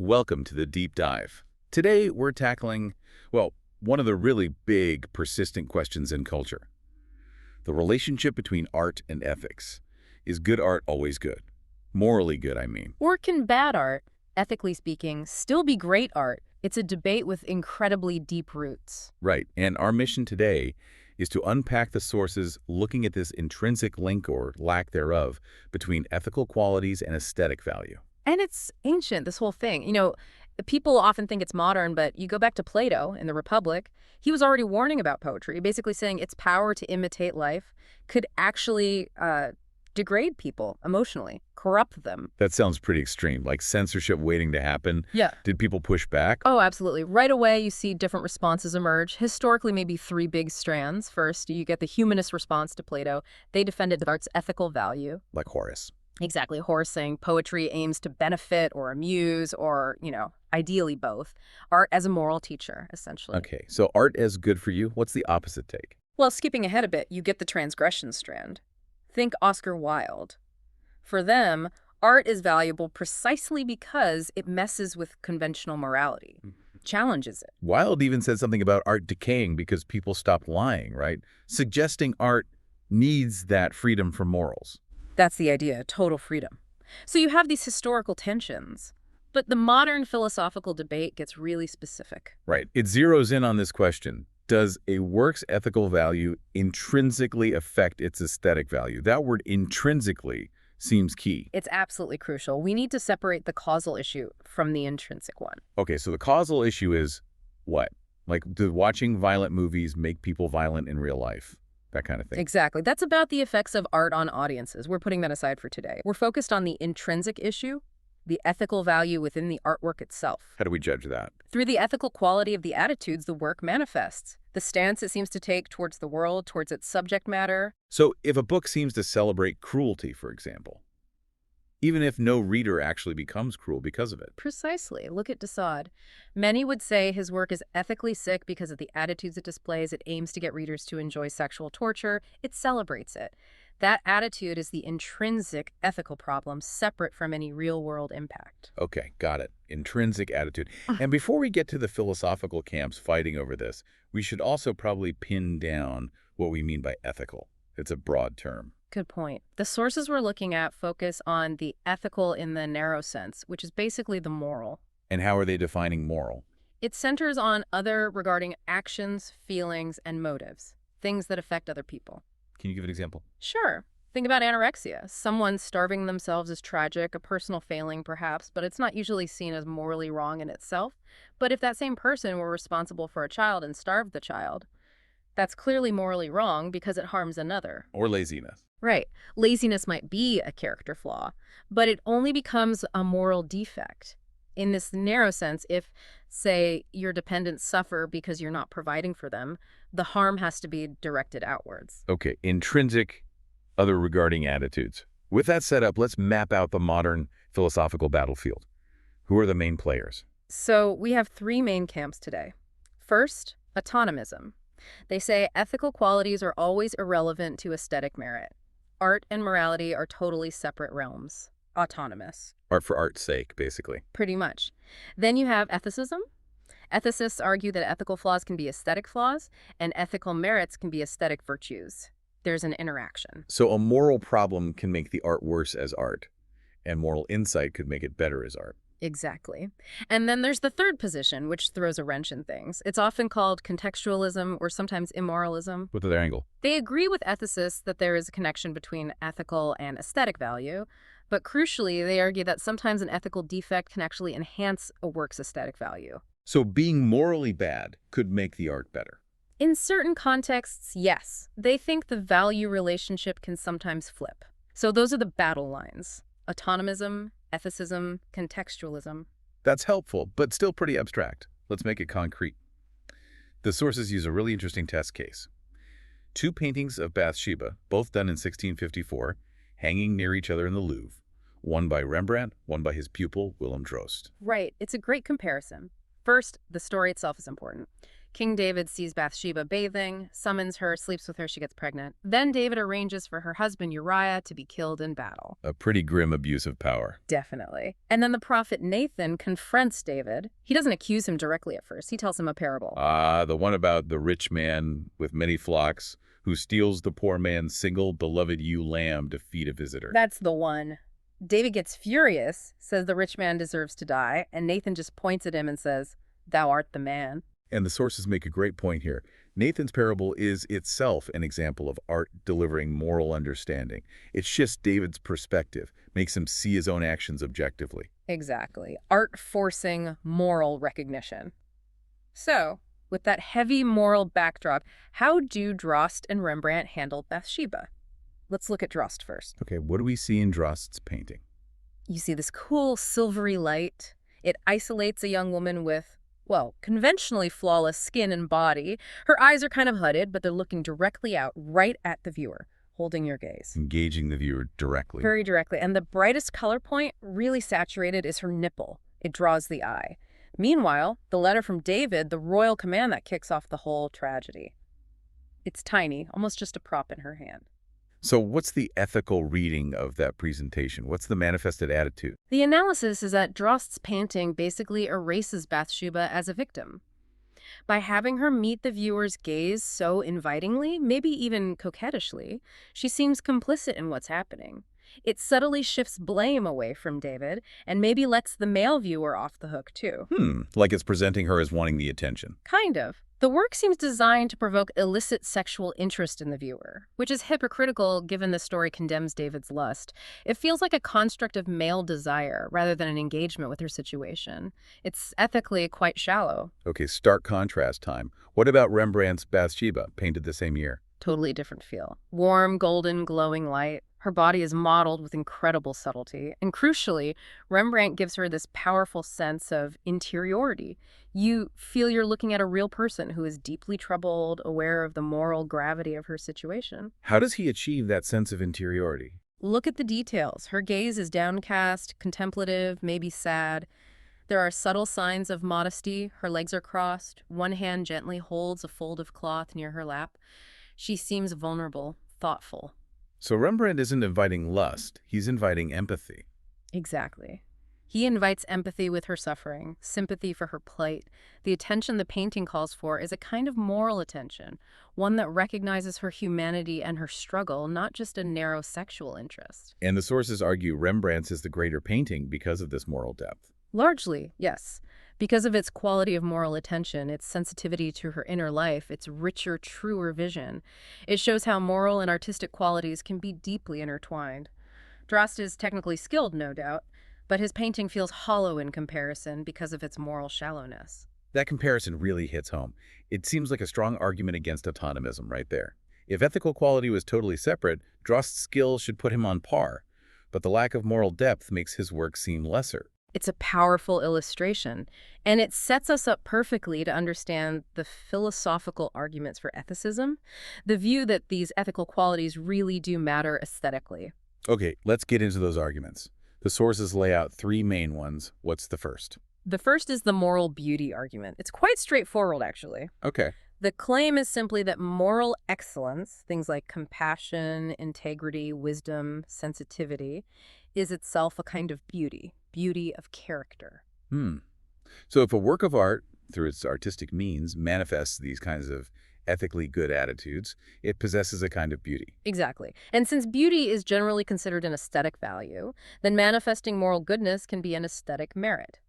Welcome to the deep dive. Today we're tackling, well, one of the really big, persistent questions in culture. The relationship between art and ethics. Is good art always good? Morally good, I mean. Or can bad art, ethically speaking, still be great art? It's a debate with incredibly deep roots. Right, and our mission today is to unpack the sources looking at this intrinsic link or lack thereof between ethical qualities and aesthetic value. And it's ancient, this whole thing. People often think it's modern, but you go back to Plato in the Republic, he was already warning about poetry, basically saying its power to imitate life could actually degrade people emotionally, corrupt them. That sounds pretty extreme, like censorship waiting to happen. Yeah. Did people push back? Oh, absolutely. Right away, you see different responses emerge. Historically, maybe three big strands. First, you get the humanist response to Plato. They defended art's ethical value. Like Horace. Exactly. Horace saying poetry aims to benefit or amuse or, ideally both. Art as a moral teacher, essentially. Okay, so art as good for you, what's the opposite take? Well, skipping ahead a bit, you get the transgression strand. Think Oscar Wilde. For them, art is valuable precisely because it messes with conventional morality, challenges it. Wilde even said something about art decaying because people stopped lying, right? Suggesting art needs that freedom from morals. That's the idea, total freedom. So you have these historical tensions, but the modern philosophical debate gets really specific. Right. It zeroes in on this question. Does a work's ethical value intrinsically affect its aesthetic value? That word intrinsically seems key. It's absolutely crucial. We need to separate the causal issue from the intrinsic one. Okay, so the causal issue is what? Like, do watching violent movies make people violent in real life? That kind of thing. Exactly. That's about the effects of art on audiences. We're putting that aside for today. We're focused on the intrinsic issue, the ethical value within the artwork itself. How do we judge that? Through the ethical quality of the attitudes the work manifests, the stance it seems to take towards the world, towards its subject matter. So if a book seems to celebrate cruelty, for example, even if no reader actually becomes cruel because of it. Precisely. Look at de Sade. Many would say his work is ethically sick because of the attitudes it displays. It aims to get readers to enjoy sexual torture. It celebrates it. That attitude is the intrinsic ethical problem, separate from any real-world impact. Okay, got it. Intrinsic attitude. And before we get to the philosophical camps fighting over this, we should also probably pin down what we mean by ethical. It's a broad term. Good point. The sources we're looking at focus on the ethical in the narrow sense, which is basically the moral. And how are they defining moral? It centers on other regarding actions, feelings, and motives, things that affect other people. Can you give an example? Sure. Think about anorexia. Someone starving themselves is tragic, a personal failing perhaps, but it's not usually seen as morally wrong in itself. But if that same person were responsible for a child and starved the child, that's clearly morally wrong because it harms another. Or laziness. Right. Laziness might be a character flaw, but it only becomes a moral defect. In this narrow sense, if, say, your dependents suffer because you're not providing for them, the harm has to be directed outwards. Okay, intrinsic, other regarding attitudes. With that set up, let's map out the modern philosophical battlefield. Who are the main players? So we have three main camps today. First, autonomism. They say ethical qualities are always irrelevant to aesthetic merit. Art and morality are totally separate realms. Autonomous. Art for art's sake, basically. Pretty much. Then you have ethicism. Ethicists argue that ethical flaws can be aesthetic flaws, and ethical merits can be aesthetic virtues. There's an interaction. So a moral problem can make the art worse as art, and moral insight could make it better as art. Exactly. And then there's the third position, which throws a wrench in things. It's often called contextualism or sometimes immoralism. What's their angle? They agree with ethicists that there is a connection between ethical and aesthetic value, but crucially, they argue that sometimes an ethical defect can actually enhance a work's aesthetic value. So being morally bad could make the art better. In certain contexts, yes. They think the value relationship can sometimes flip. So those are the battle lines. Autonomism, ethicism, contextualism. That's helpful, but still pretty abstract. Let's make it concrete. The sources use a really interesting test case. Two paintings of Bathsheba, both done in 1654, hanging near each other in the Louvre. One by Rembrandt, one by his pupil, Willem Drost. Right. It's a great comparison. First, the story itself is important. King David sees Bathsheba bathing, summons her, sleeps with her, she gets pregnant. Then David arranges for her husband Uriah to be killed in battle. A pretty grim abuse of power. Definitely. And then the prophet Nathan confronts David. He doesn't accuse him directly at first. He tells him a parable. The one about the rich man with many flocks who steals the poor man's single beloved ewe lamb to feed a visitor. That's the one. David gets furious, says the rich man deserves to die, and Nathan just points at him and says, "Thou art the man." And the sources make a great point here. Nathan's parable is itself an example of art delivering moral understanding. It shifts David's perspective, makes him see his own actions objectively. Exactly. Art forcing moral recognition. So, with that heavy moral backdrop, how do Drost and Rembrandt handle Bathsheba? Let's look at Drost first. Okay, what do we see in Drost's painting? You see this cool silvery light. It isolates a young woman with, well, conventionally flawless skin and body. Her eyes are kind of hooded, but they're looking directly out, right at the viewer, holding your gaze. Engaging the viewer directly. Very directly. And the brightest color point, really saturated, is her nipple. It draws the eye. Meanwhile, the letter from David, the royal command that kicks off the whole tragedy. It's tiny, almost just a prop in her hand. So what's the ethical reading of that presentation? What's the manifested attitude? The analysis is that Drost's painting basically erases Bathsheba as a victim. By having her meet the viewer's gaze so invitingly, maybe even coquettishly, she seems complicit in what's happening. It subtly shifts blame away from David and maybe lets the male viewer off the hook too. Like it's presenting her as wanting the attention. Kind of. The work seems designed to provoke illicit sexual interest in the viewer, which is hypocritical given the story condemns David's lust. It feels like a construct of male desire rather than an engagement with her situation. It's ethically quite shallow. Okay, stark contrast time. What about Rembrandt's Bathsheba, painted the same year? Totally different feel. Warm, golden, glowing light. Her body is modeled with incredible subtlety. And crucially, Rembrandt gives her this powerful sense of interiority. You feel you're looking at a real person who is deeply troubled, aware of the moral gravity of her situation. How does he achieve that sense of interiority? Look at the details. Her gaze is downcast, contemplative, maybe sad. There are subtle signs of modesty. Her legs are crossed. One hand gently holds a fold of cloth near her lap. She seems vulnerable, thoughtful. So Rembrandt isn't inviting lust, he's inviting empathy. Exactly. He invites empathy with her suffering, sympathy for her plight. The attention the painting calls for is a kind of moral attention, one that recognizes her humanity and her struggle, not just a narrow sexual interest. And the sources argue Rembrandt's is the greater painting because of this moral depth. Largely, yes. Because of its quality of moral attention, its sensitivity to her inner life, its richer, truer vision, it shows how moral and artistic qualities can be deeply intertwined. Drost is technically skilled, no doubt, but his painting feels hollow in comparison because of its moral shallowness. That comparison really hits home. It seems like a strong argument against autonomism right there. If ethical quality was totally separate, Drost's skill should put him on par, but the lack of moral depth makes his work seem lesser. It's a powerful illustration, and it sets us up perfectly to understand the philosophical arguments for ethicism, the view that these ethical qualities really do matter aesthetically. Okay, let's get into those arguments. The sources lay out three main ones. What's the first? The first is the moral beauty argument. It's quite straightforward, actually. Okay. The claim is simply that moral excellence, things like compassion, integrity, wisdom, sensitivity, is itself a kind of beauty of character. So if a work of art, through its artistic means, manifests these kinds of ethically good attitudes, it possesses a kind of beauty. Exactly. And since beauty is generally considered an aesthetic value, then manifesting moral goodness can be an aesthetic merit.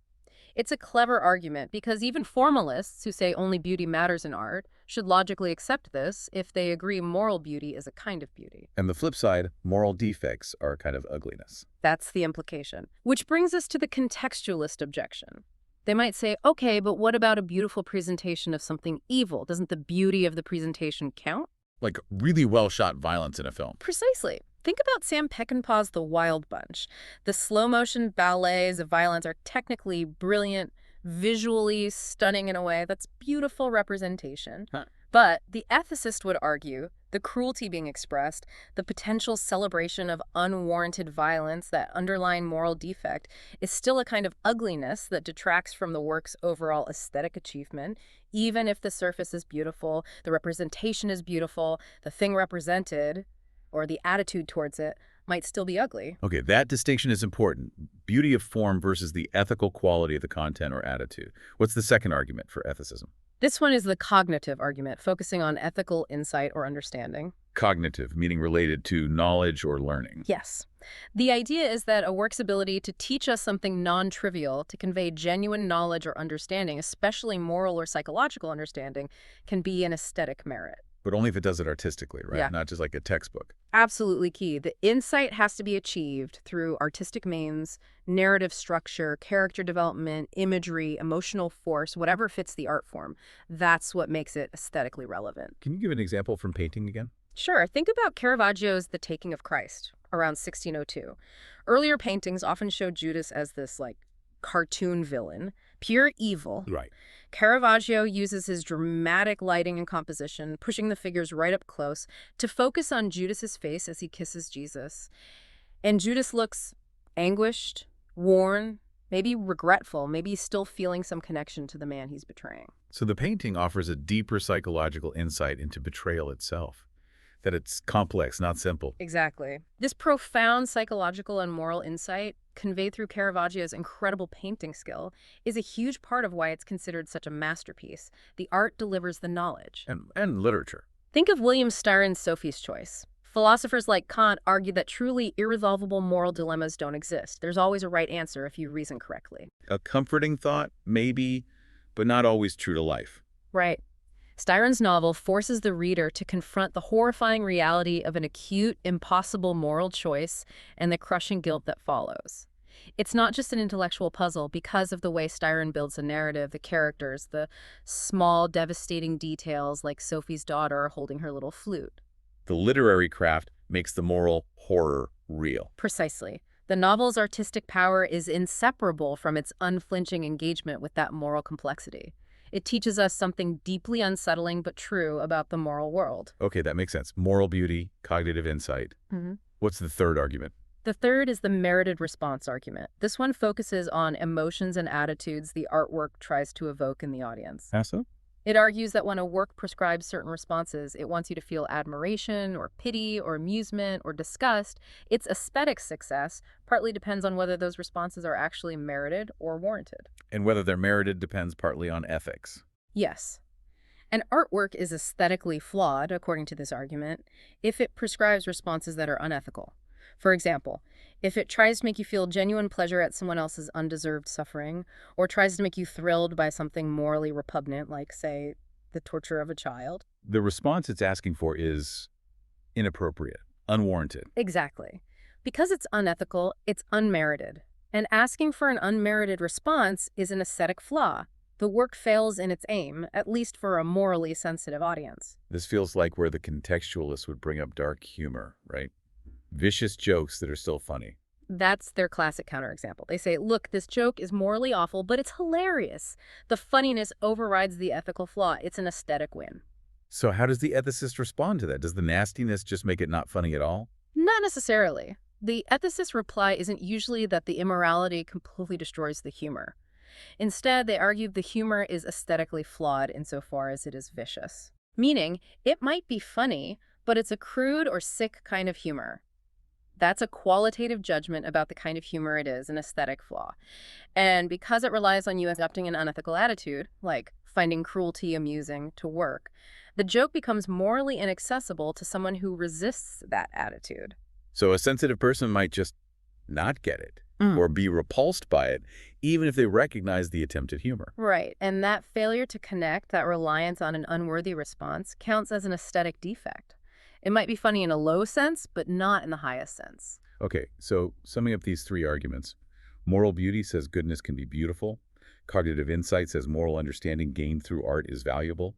It's a clever argument because even formalists who say only beauty matters in art should logically accept this if they agree moral beauty is a kind of beauty. And the flip side, moral defects are a kind of ugliness. That's the implication. Which brings us to the contextualist objection. They might say, okay, but what about a beautiful presentation of something evil? Doesn't the beauty of the presentation count? Like really well-shot violence in a film. Precisely. Think about Sam Peckinpah's The Wild Bunch. The slow-motion ballets of violence are technically brilliant, visually stunning in a way that's beautiful representation. But the ethicist would argue The cruelty being expressed, the potential celebration of unwarranted violence, that underlying moral defect, is still a kind of ugliness that detracts from the work's overall aesthetic achievement. Even if the surface is beautiful, the representation is beautiful, the thing represented, or the attitude towards it, might still be ugly. Okay, that distinction is important. Beauty of form versus the ethical quality of the content or attitude. What's the second argument for ethicism? This one is the cognitive argument, focusing on ethical insight or understanding. Cognitive, meaning related to knowledge or learning. Yes. The idea is that a work's ability to teach us something non-trivial, to convey genuine knowledge or understanding, especially moral or psychological understanding, can be an aesthetic merit. But only if it does it artistically, right? Yeah. Not just like a textbook. Absolutely key. The insight has to be achieved through artistic means, narrative structure, character development, imagery, emotional force, whatever fits the art form. That's what makes it aesthetically relevant. Can you give an example from painting again? Sure. Think about Caravaggio's The Taking of Christ, around 1602. Earlier paintings often showed Judas as this, cartoon villain, pure evil. Right. Caravaggio uses his dramatic lighting and composition, pushing the figures right up close, to focus on Judas's face as he kisses Jesus. And Judas looks anguished, worn, maybe regretful, maybe still feeling some connection to the man he's betraying. So the painting offers a deeper psychological insight into betrayal itself. That it's complex, not simple. Exactly. This profound psychological and moral insight, conveyed through Caravaggio's incredible painting skill, is a huge part of why it's considered such a masterpiece. The art delivers the knowledge. And literature. Think of William Styron's Sophie's Choice. Philosophers like Kant argue that truly irresolvable moral dilemmas don't exist. There's always a right answer if you reason correctly. A comforting thought, maybe, but not always true to life. Right. Styron's novel forces the reader to confront the horrifying reality of an acute, impossible moral choice and the crushing guilt that follows. It's not just an intellectual puzzle because of the way Styron builds a narrative, the characters, the small, devastating details like Sophie's daughter holding her little flute. The literary craft makes the moral horror real. Precisely. The novel's artistic power is inseparable from its unflinching engagement with that moral complexity. It teaches us something deeply unsettling but true about the moral world. Okay, that makes sense. Moral beauty, cognitive insight. What's the third argument? The third is the merited response argument. This one focuses on emotions and attitudes the artwork tries to evoke in the audience. How so? It argues that when a work prescribes certain responses, it wants you to feel admiration or pity or amusement or disgust. Its aesthetic success partly depends on whether those responses are actually merited or warranted. And whether they're merited depends partly on ethics. Yes. An artwork is aesthetically flawed, according to this argument, if it prescribes responses that are unethical. For example, if it tries to make you feel genuine pleasure at someone else's undeserved suffering, or tries to make you thrilled by something morally repugnant, like, say, the torture of a child. The response it's asking for is inappropriate, unwarranted. Exactly. Because it's unethical, it's unmerited. And asking for an unmerited response is an aesthetic flaw. The work fails in its aim, at least for a morally sensitive audience. This feels like where the contextualists would bring up dark humor, right? Vicious jokes that are still funny. That's their classic counterexample. They say, look, this joke is morally awful, but it's hilarious. The funniness overrides the ethical flaw. It's an aesthetic win. So how does the ethicist respond to that? Does the nastiness just make it not funny at all? Not necessarily. The ethicist's reply isn't usually that the immorality completely destroys the humor. Instead, they argue the humor is aesthetically flawed insofar as it is vicious. Meaning, it might be funny, but it's a crude or sick kind of humor. That's a qualitative judgment about the kind of humor it is, an aesthetic flaw. And because it relies on you adopting an unethical attitude, like finding cruelty amusing to work, the joke becomes morally inaccessible to someone who resists that attitude. So a sensitive person might just not get it or be repulsed by it, even if they recognize the attempted humor. Right, and that failure to connect, that reliance on an unworthy response, counts as an aesthetic defect. It might be funny in a low sense, but not in the highest sense. Okay, so summing up these three arguments, moral beauty says goodness can be beautiful, cognitive insight says moral understanding gained through art is valuable,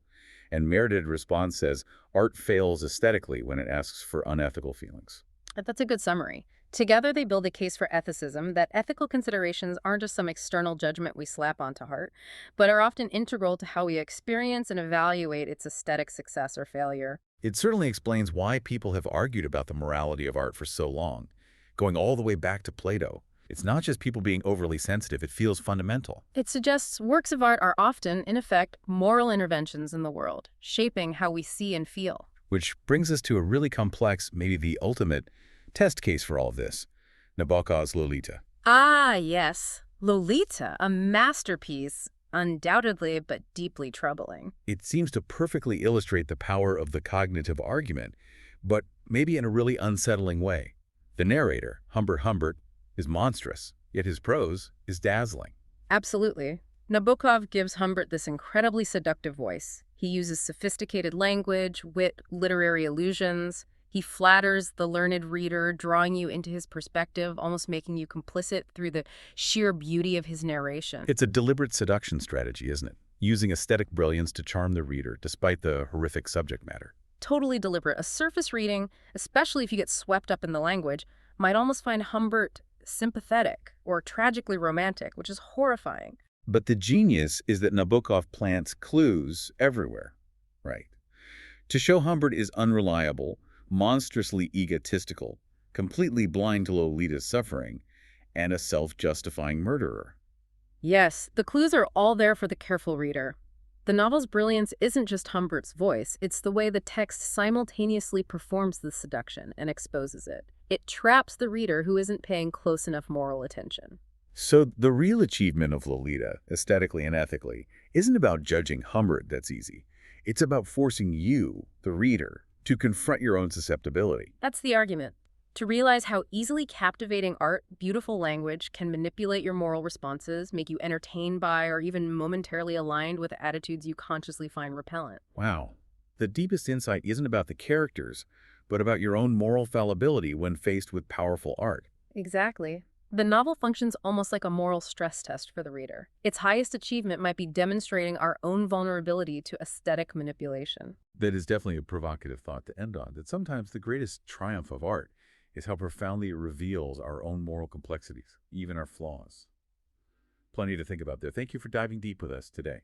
and merited response says art fails aesthetically when it asks for unethical feelings. That's a good summary. Together, they build a case for ethicism that ethical considerations aren't just some external judgment we slap onto art, but are often integral to how we experience and evaluate its aesthetic success or failure. It certainly explains why people have argued about the morality of art for so long, going all the way back to Plato. It's not just people being overly sensitive, it feels fundamental. It suggests works of art are often, in effect, moral interventions in the world, shaping how we see and feel. Which brings us to a really complex, maybe the ultimate, test case for all of this. Nabokov's Lolita. Ah, yes. Lolita, a masterpiece, undoubtedly, but deeply troubling. It seems to perfectly illustrate the power of the cognitive argument, but maybe in a really unsettling way. The narrator, Humbert Humbert, is monstrous, yet his prose is dazzling. Absolutely. Nabokov gives Humbert this incredibly seductive voice. He uses sophisticated language, wit, literary allusions. He flatters the learned reader, drawing you into his perspective, almost making you complicit through the sheer beauty of his narration. It's a deliberate seduction strategy, isn't it? Using aesthetic brilliance to charm the reader, despite the horrific subject matter. Totally deliberate. A surface reading, especially if you get swept up in the language, might almost find Humbert sympathetic or tragically romantic, which is horrifying. But the genius is that Nabokov plants clues everywhere, right? To show Humbert is unreliable, monstrously egotistical, completely blind to Lolita's suffering, and a self-justifying murderer. Yes, the clues are all there for the careful reader. The novel's brilliance isn't just Humbert's voice, it's the way the text simultaneously performs the seduction and exposes it. It traps the reader who isn't paying close enough moral attention. So the real achievement of Lolita, aesthetically and ethically, isn't about judging Humbert that's easy. It's about forcing you, the reader, to confront your own susceptibility. That's the argument. To realize how easily captivating art, beautiful language, can manipulate your moral responses, make you entertained by or even momentarily aligned with attitudes you consciously find repellent. Wow. The deepest insight isn't about the characters, but about your own moral fallibility when faced with powerful art. Exactly. The novel functions almost like a moral stress test for the reader. Its highest achievement might be demonstrating our own vulnerability to aesthetic manipulation. That is definitely a provocative thought to end on, that sometimes the greatest triumph of art is how profoundly it reveals our own moral complexities, even our flaws. Plenty to think about there. Thank you for diving deep with us today.